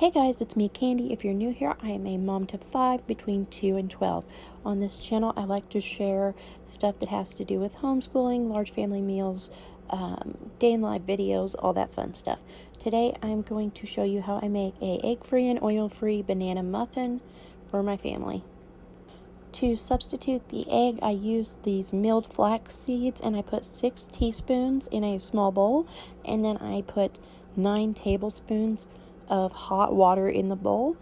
Hey guys, it's me, Candy. If you're new here, I am a mom to 5 between 2 and 12. On this channel, I like to share stuff that has to do with homeschooling, large family meals, day in life videos, all that fun stuff. Today, I'm going to show you how I make a egg-free and oil-free banana muffin for my family. To substitute the egg, I use these milled flax seeds, and I put 6 teaspoons in a small bowl, and then I put 9 tablespoons of hot water in the bowl,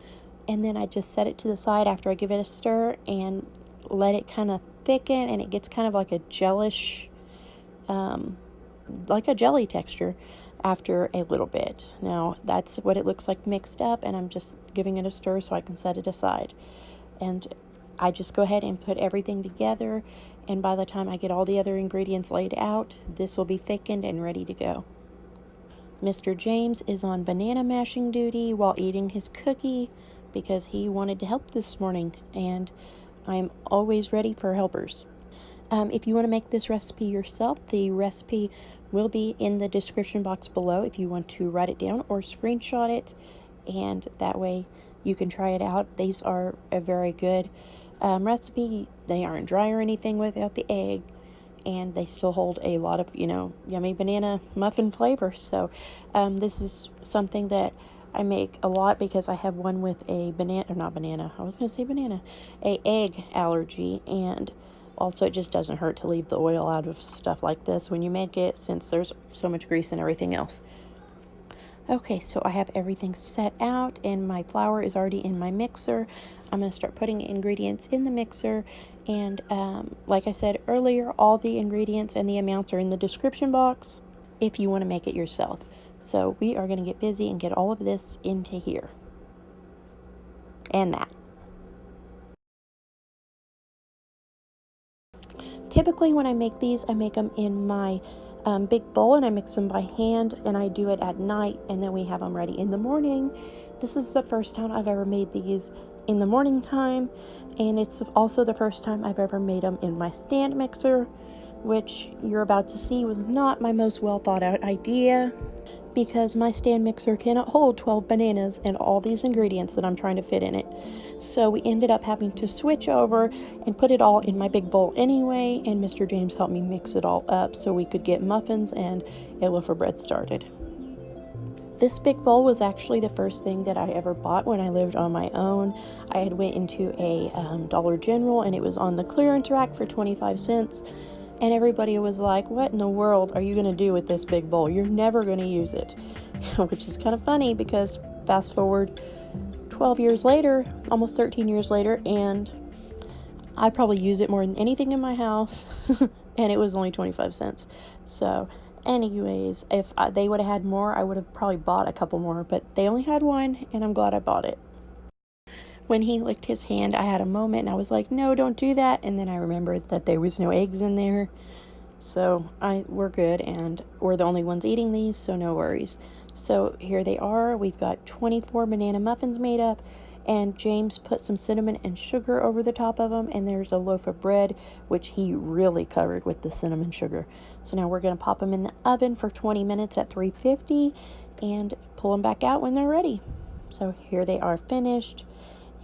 and then I just set it to the side after I give it a stir and let it kind of thicken, and it gets kind of like a gelish, like a jelly texture after a little bit. Now that's what it looks like mixed up, and I'm just giving it a stir so I can set it aside. And I just go ahead and put everything together, and by the time I get all the other ingredients laid out, this will be thickened and ready to go. Mr. James is on banana mashing duty while eating his cookie because he wanted to help this morning, and I'm always ready for helpers. If you want to make this recipe yourself, the recipe will be in the description box below if you want to write it down or screenshot it, and that way you can try it out. These are a very good recipe. They aren't dry or anything without the egg, and they still hold a lot of, yummy banana muffin flavor. So this is something that I make a lot because I have one with a a egg allergy, and also it just doesn't hurt to leave the oil out of stuff like this when you make it, since there's so much grease and everything else. Okay, so I have everything set out, and my flour is already in my mixer. I'm going to start putting ingredients in the mixer, and like I said earlier, all the ingredients and the amounts are in the description box if you want to make it yourself. So we are going to get busy and get all of this into here and that. Typically when I make these, I make them in my big bowl, and I mix them by hand, and I do it at night, and then we have them ready in the morning. This is the first time I've ever made these in the morning time, and it's also the first time I've ever made them in my stand mixer, which you're about to see was not my most well thought out idea, because my stand mixer cannot hold 12 bananas and all these ingredients that I'm trying to fit in it. So we ended up having to switch over and put it all in my big bowl anyway, and Mr. James helped me mix it all up so we could get muffins and a loaf of bread started. This big bowl was actually the first thing that I ever bought when I lived on my own. I had went into a Dollar General, and it was on the clearance rack for 25 cents. And everybody was like, what in the world are you going to do with this big bowl? You're never going to use it. Which is kind of funny because fast forward 12 years later, almost 13 years later, and I probably use it more than anything in my house. And it was only 25 cents. So anyways, if they would have had more, I would have probably bought a couple more. But they only had one, and I'm glad I bought it. When he licked his hand, I had a moment, and I was like, no, don't do that. And then I remembered that there was no eggs in there. So we're good, and we're the only ones eating these, so no worries. So here they are. We've got 24 banana muffins made up, and James put some cinnamon and sugar over the top of them, and there's a loaf of bread, which he really covered with the cinnamon sugar. So now we're going to pop them in the oven for 20 minutes at 350 and pull them back out when they're ready. So here they are, finished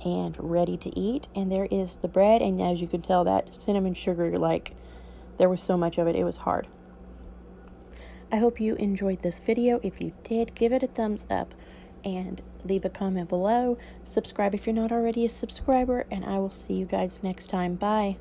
and ready to eat. And there is the bread, and as you can tell, that cinnamon sugar, like, there was so much of it, it was hard. I hope you enjoyed this video. If you did, give it a thumbs up and leave a comment below. Subscribe if you're not already a subscriber, and I will see you guys next time. Bye.